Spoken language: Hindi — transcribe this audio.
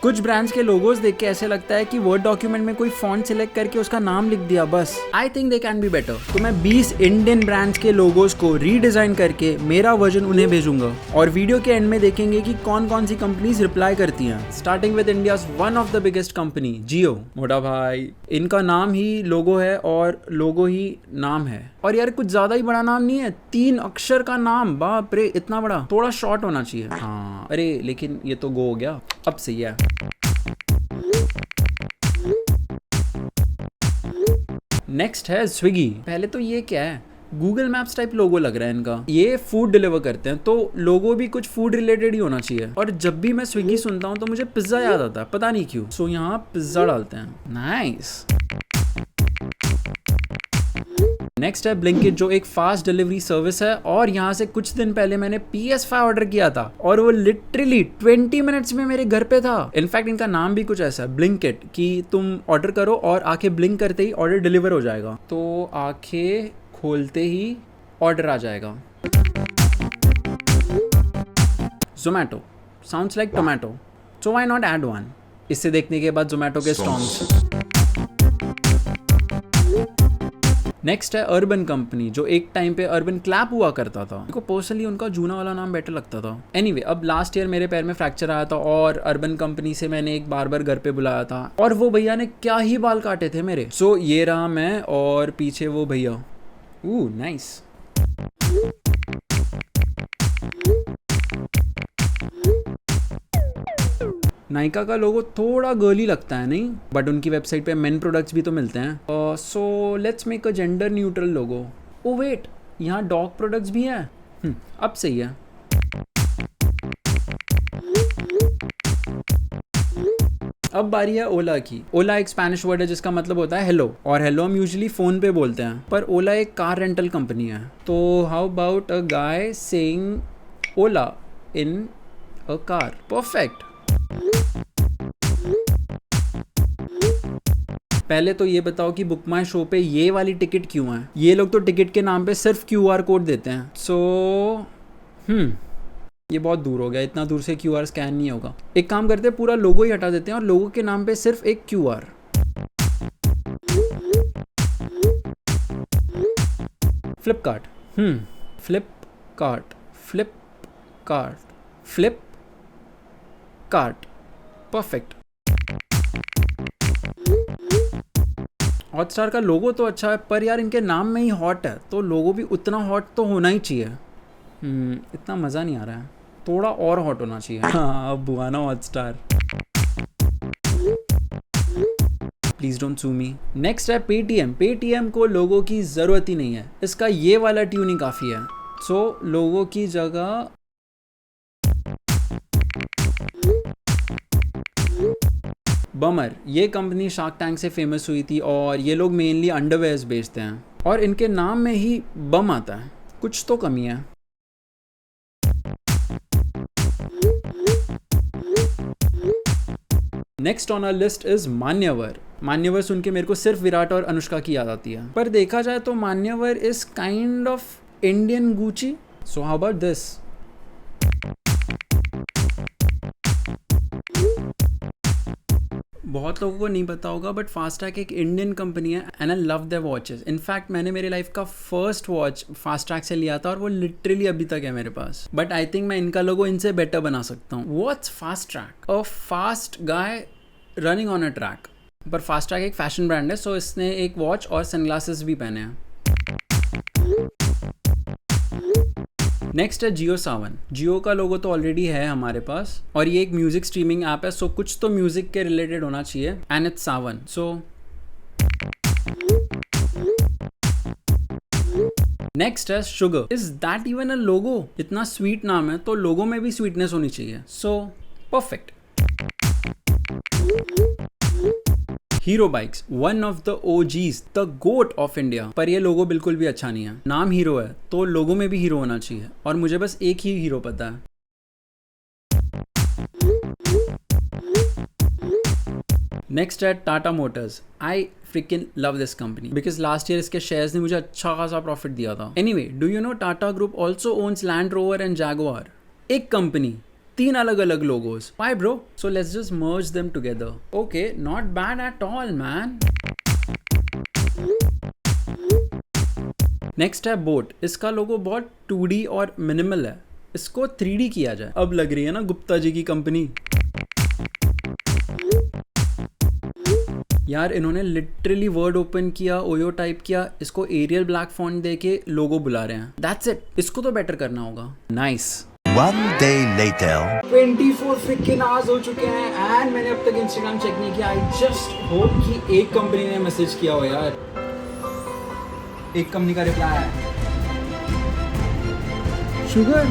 कुछ ब्रांड्स के लोगोज देख के ऐसे लगता है कि वर्ड डॉक्यूमेंट में कोई फॉन्ट सिलेक्ट करके उसका नाम लिख दिया बस। I think they can be better. तो मैं 20 इंडियन ब्रांड्स के लोगोज को रीडिजाइन करके मेरा वर्जन उन्हें भेजूंगा और वीडियो के एंड में देखेंगे कि कौन कौन सी कंपनीज रिप्लाई करती हैं। Starting with India's one of the biggest company Jio. मोटा भाई, इनका नाम ही लोगो है और लोगो ही नाम है। और यार कुछ ज्यादा ही बड़ा नाम नहीं है, 3 अक्षर का नाम, बाप रे इतना बड़ा। थोड़ा शॉर्ट होना चाहिए। हाँ अरे लेकिन ये तो गो हो गया, अब सही है। नेक्स्ट है स्विगी। पहले तो ये क्या है, गूगल मैप्स टाइप लोगो लग रहा है इनका। ये फूड डिलीवर करते हैं तो लोगो भी कुछ फूड रिलेटेड ही होना चाहिए। और जब भी मैं स्विगी सुनता हूँ तो मुझे पिज्जा याद आता है, पता नहीं क्यों। सो यहाँ पिज्जा डालते हैं। नाइस। नेक्स्ट है ब्लिंकिट, जो एक फास्ट डिलीवरी सर्विस है। और यहाँ से कुछ दिन पहले मैंने PS5 ऑर्डर किया था और वो लिटरली 20 मिनट्स में मेरे घर पे था। इनफैक्ट इनका नाम भी कुछ ऐसा है, ब्लिंकिट, कि तुम ऑर्डर करो और आंखें ब्लिंक करते ही ऑर्डर डिलीवर हो जाएगा। तो आंखें खोलते ही ऑर्डर आ जाएगा। Zomato sounds like tomato, so why not add one. इससे देखने के बाद जोमैटो के स्टॉन्ग्स। नेक्स्ट है अर्बन कंपनी, जो एक टाइम पे अर्बन क्लैप हुआ करता था। मेरे को पर्सनली उनका जूना वाला नाम बेटर लगता था। एनीवे, अब लास्ट ईयर मेरे पैर में फ्रैक्चर आया था और अर्बन कंपनी से मैंने एक बार्बर घर पे बुलाया था और वो भैया ने क्या ही बाल काटे थे मेरे। सो ये रहा मैं और पीछे वो भैया। नाइस। नाइका का लोगो थोड़ा गर्ली लगता है नहीं, बट उनकी वेबसाइट पे मेन प्रोडक्ट्स भी तो मिलते हैं। So let's make a gender neutral logo. Oh wait, यहाँ डॉग प्रोडक्ट्स भी हैं। अब सही है। अब बारी है ओला की। ओला एक स्पेनिश वर्ड है जिसका मतलब होता है हेलो, और हेलो हम यूजुअली फोन पे बोलते हैं, पर ओला एक कार रेंटल कंपनी है। तो how about a guy saying Ola in a car. Perfect. पहले तो ये बताओ कि बुक माई शो पे ये वाली टिकट क्यों है। ये लोग तो टिकट के नाम पे सिर्फ QR कोड देते हैं। सो ये बहुत दूर हो गया, इतना दूर से QR स्कैन नहीं होगा। एक काम करते हैं, पूरा लोगो ही हटा देते हैं और लोगो के नाम पे सिर्फ एक QR। Flipkart. Flipkart, Flipkart, Flipkart. Perfect. Hotstar का लोगो तो अच्छा है, पर यार इनके नाम में ही हॉट है तो लोगो भी उतना हॉट तो होना ही चाहिए। इतना मज़ा नहीं आ रहा है, थोड़ा और हॉट होना चाहिए। हाँ अब हुआ ना Hotstar. Please don't sue me. Next है पेटीएम। पेटीएम को लोगो की ज़रूरत ही नहीं है, इसका ये वाला ट्यून ही काफ़ी है। सो लोगो की जगह बमर। ये कंपनी शार्क टैंक से फेमस हुई थी और ये लोग मेनली अंडरवेयर्स बेचते हैं और इनके नाम में ही बम आता है, कुछ तो कमी है। Next on our list is Manyavar. Manyavar सुन के मेरे को सिर्फ विराट और अनुष्का की याद आती है, पर देखा जाए तो Manyavar is kind of Indian Gucci. So how about this. बहुत लोगों को नहीं पता होगा बट फास्ट्रैक एक इंडियन कंपनी है and I love their watches. In fact मैंने मेरे लाइफ का फर्स्ट वॉच फास्ट्रैक से लिया था और वो लिटरली अभी तक है मेरे पास। बट आई थिंक मैं इनका लोगो इनसे बेटर बना सकता हूँ। What's Fastrack? A fast guy running on a track. पर फास्ट्रैक एक फैशन ब्रांड है, सो इसने एक वॉच और सनग्लासेस भी पहने हैं। नेक्स्ट है जियो सावन। जियो का लोगो तो ऑलरेडी है हमारे पास और ये एक म्यूजिक स्ट्रीमिंग ऐप है, सो कुछ तो म्यूजिक के रिलेटेड होना चाहिए and it's Saavn. So next है sugar. Is that even a logo? इतना स्वीट नाम है तो लोगो में भी स्वीटनेस होनी चाहिए। So perfect. Hero bikes, one of the OGs, the goat of India. पर ये लोगो बिल्कुल भी अच्छा नहीं है। नाम हीरो है तो लोगो में भी हीरो होना चाहिए और मुझे बस एक ही हीरो पता है। नेक्स्ट है Tata Motors. I frickin love this company because last year इसके शेयर्स ने मुझे अच्छा खासा प्रॉफिट दिया था। Anyway, do you know Tata group also owns Land Rover and Jaguar. एक कंपनी 3 अलग अलग logos. Why bro? So let's just merge them together. Okay, not bad at all man. Next है बोट. इसका लोगो बहुत 2D और मिनिमल है. इसको 3D किया जाए. अब लग रही है ना गुप्ता जी की कंपनी. यार इन्होंने लिटरली वर्ड ओपन किया, ओयो टाइप किया, इसको एरियल ब्लैक फॉन्ट देके लोगो बुला रहे हैं. That's it. इसको तो बेटर करना होगा. Nice. One day later. 24 freaking hours हो चुके हैं एंड मैंने अब तक इंस्टाग्राम चेक नहीं किया. आई जस्ट होप कि एक कंपनी ने मैसेज किया हो यार. एक कंपनी का रिप्लाई है. शुगर